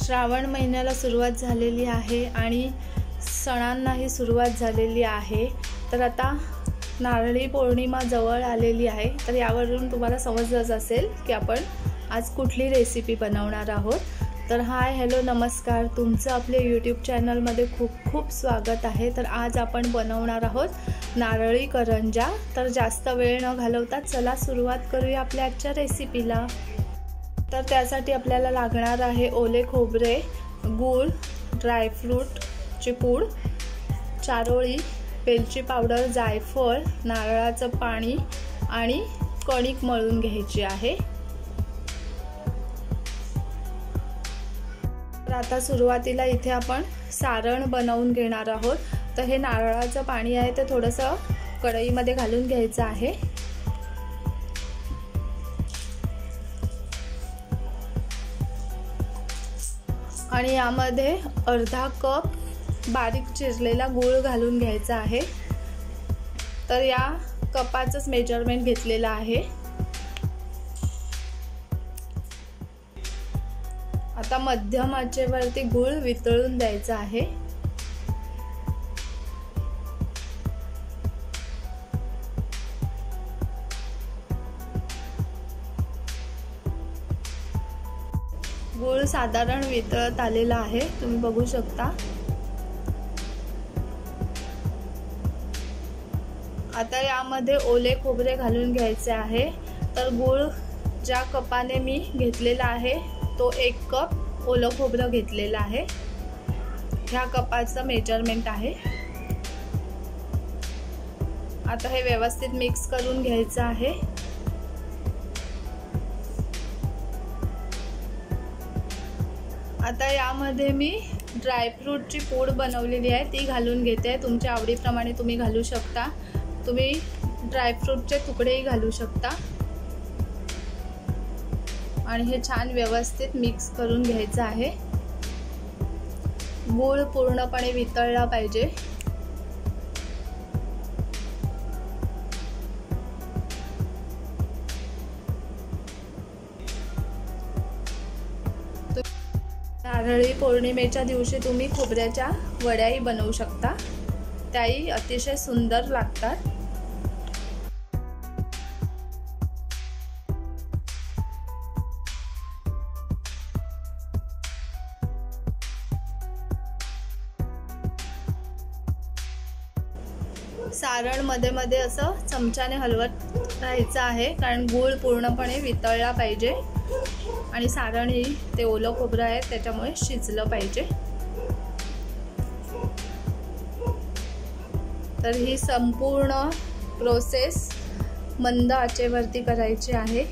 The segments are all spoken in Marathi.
श्रावण महिन्याला सुरुवात झालेली आहे आणि सणांनाही सुरुवात झालेली आहे। तर आता नारळी पौर्णिमा जवळ आलेली आहे। तर यावरून तुम्हाला समजलंच असेल की आपण आज कुठली रेसिपी बनवणार आहोत। तर हाय हॅलो नमस्कार, तुमचं आपल्या यूट्यूब चॅनलमध्ये खूप खूप स्वागत आहे। तर आज आपण बनवणार आहोत नारळी करंजा। तर जास्त वेळ न घालवता चला सुरुवात करूया आपल्या आजच्या रेसिपीला। तर त्यासाठी आपल्याला लागणार आहे ओले खोबरे, गूळ, ड्रायफ्रूटची पूड, चारोळी, वेलची पावडर, जायफळ, नारळाचं पाणी आणि कणिक मळून घ्यायची आहे। तर आता सुरुवातीला इथे आपण सारण बनवून घेणार आहोत। तर हे नारळाचं पाणी आहे ते थोडंसं कढईमध्ये घालून घ्यायचं आहे आणि यामध्ये अर्धा कप बारीक चिरलेला गूळ घालून घ्यायचा आहे। तर या कपाचंच मेजरमेंट घेतलेलं आहे। आता मध्यम आचेवरती गूळ वितळून द्यायचा आहे। गूळ साधारण वितळत आलेला आहे, तुम्ही बघू शकता। आता यामध्ये ओले खोबरे घालून घ्यायचे आहे। तर गूळ ज्या कपाने मी घेतलेला आहे तो 1 कप ओलं खोबरं घेतलेला आहे। ह्या कपाचं मेजरमेंट आहे। आता हे व्यवस्थित मिक्स करून घ्यायचं आहे। आता यामध्ये मी ड्रायफ्रूटची पूड बनवलेली आहे ती घालून घेते। तुमच्या आवडीप्रमाणे तुम्ही घालू शकता, तुम्ही ड्रायफ्रूटचे तुकडेही घालू शकता आणि हे छान व्यवस्थित मिक्स करून घ्यायचं आहे। गूळ पूर्णपणे वितळला पाहिजे। नारळी पौर्णिमेच्या दिवशी तुम्ही खोबऱ्याच्या वड्याही बनवू शकता, त्याही अतिशय सुंदर लागतात। सारण मध्ये मध्ये असं चमच्याने हलवत राहायचं आहे, कारण गूळ पूर्णपणे वितळला पाहिजे आणि सारण ही ते ओलं खोबरं आहे त्याच्यामुळे शिजलं पाहिजे। तर ही संपूर्ण प्रोसेस मंद आचेवरती करायची आहे।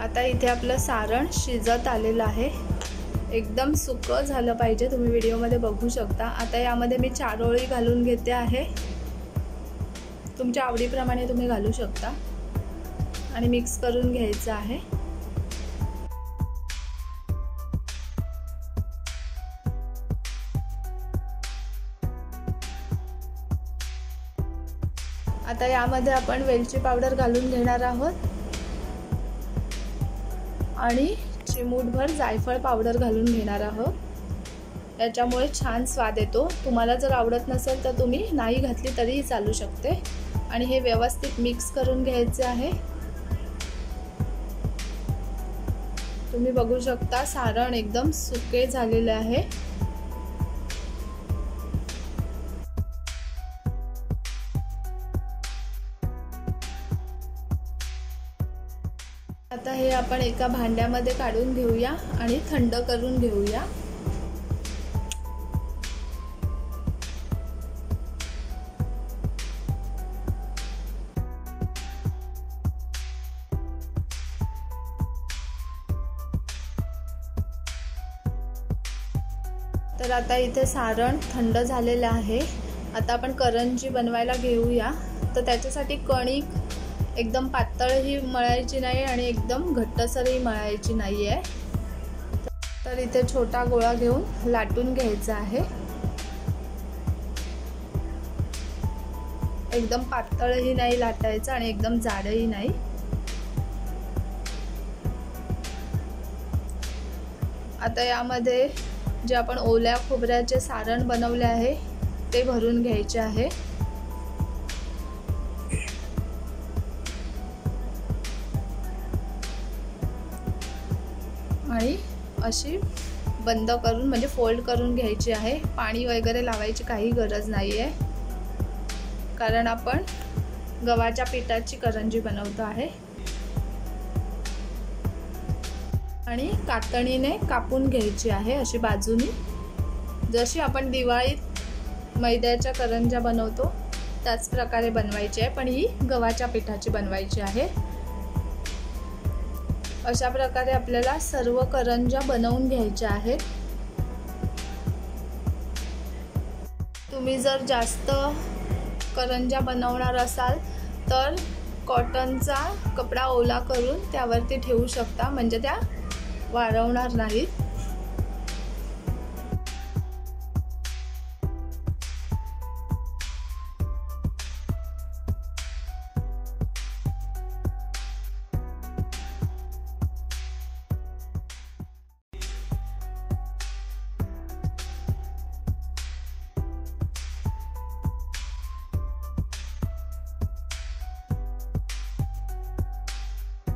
आता इथे आपलं सारण शिजत आलेलं आहे, एकदम सुकं झालं पाहिजे, तुम्ही व्हिडिओमध्ये बघू शकता। आता यामध्ये मी चारोळी घालून घेते आहे, तुमच्या आवडीप्रमाणे तुम्ही घालू शकता आणि मिक्स करून घ्यायचं आहे। आता यामध्ये आपण वेलची पावडर घालून घेणार आहोत आणि चिमूटभर जायफळ पावडर घालून घेणार आहोत। याच्यामुळे छान स्वाद येतो। तुम्हाला जर आवडत नसेल तर तुम्ही नाही घातली तरीही चालू शकते आणि हे व्यवस्थित मिक्स करून घ्यायचे आहे। तुम्ही बघू शकता सारण एकदम सुके झालेले आहे। आता हे आपण एका भांड्यामध्ये काढून घेऊया आणि थंड करून घेऊया। तर आता इथे सारण थंड झालेलं आहे। आता आपण करंजी बनवायला घेऊया। तर त्याच्यासाठी कणिक एकदम पातळही मळायची नाही आणि एकदम घट्टसरही मळायची नाही आहे। तर इथे छोटा गोळा घेऊन लाटून घ्यायचा आहे। एकदम पातळही नाही लाटायचं आणि एकदम जाडही नाही। आता यामध्ये जे आपण ओल्या खोबऱ्याचे सारण बनवले आहे ते भरून घ्यायचे आहे। आणि अशी बंद करून म्हणजे फोल्ड करून घ्यायची आहे। पाणी वगैरे लावायची काही गरज नाही आहे, कारण आपण गव्हाच्या पिठाची करंजी बनवतो आहे। आणि कातणीने कापून घ्यायची आहे अशी बाजूनी, जशी आपण दिवाळीत मैद्याच्या करंज्या बनवतो त्याच प्रकारे बनवायची आहे, पण ही गव्हाच्या पिठाची बनवायची आहे। अशा प्रकारे आपल्याला सर्व करंज्या बनवून घ्यायच्या आहेत। तुम्ही जर जास्त करंज्या बनवणार असाल तर कॉटनचा कपडा ओला करून त्यावरती ठेवू शकता, म्हणजे त्या वाळवणार नाहीत।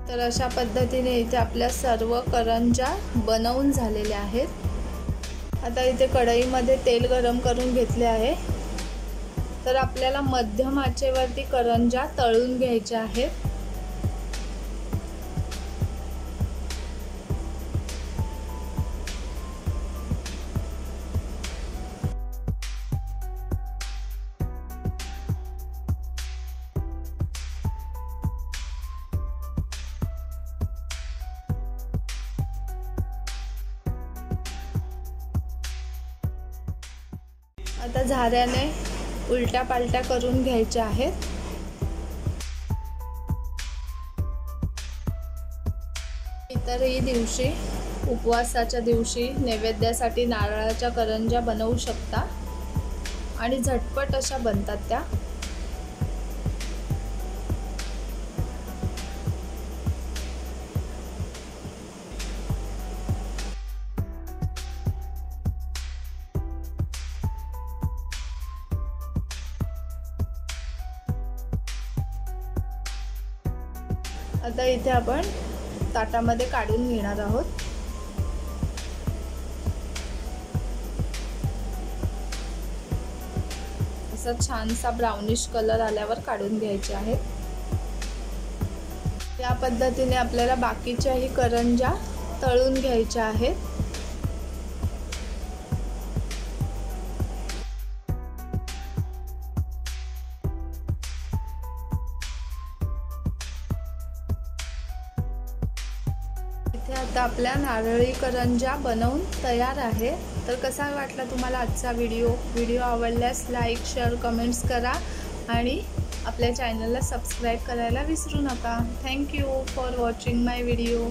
तर अशा पद्धतीने इथे आपल्या सर्व करंज्या बनवून झालेल्या आहेत। आता इथे कढईमध्ये तेल गरम करून घेतले आहे। तर आपल्याला मध्यम आचेवरती करंज्या तळून घ्यायच्या आहेत। आता झाऱ्याने उलट्या पालट्या करून घ्यायच्या आहेत। इतरही दिवशी, उपवासाच्या दिवशी नैवेद्यासाठी नारळाच्या करंज्या बनवू शकता आणि झटपट अशा बनतात त्या। आता इथे आपण ताटामध्ये काढून घेणार आहोत। असा छानसा ब्राउनिश कलर आल्यावर काढून घ्यायचे आहेत। या पद्धतीने आपल्याला बाकीच्याही करंज्या तळून घ्यायच्या आहेत। आता आपल्या नारळी करंज्या बनवून तयार आहे। तर कसा वाटला तुम्हाला आजचा व्हिडिओ आवडल्यास लाईक, शेअर, कमेंट्स करा आणि आपल्या चॅनलला सबस्क्राईब करायला विसरू नका। Thank you for watching my video.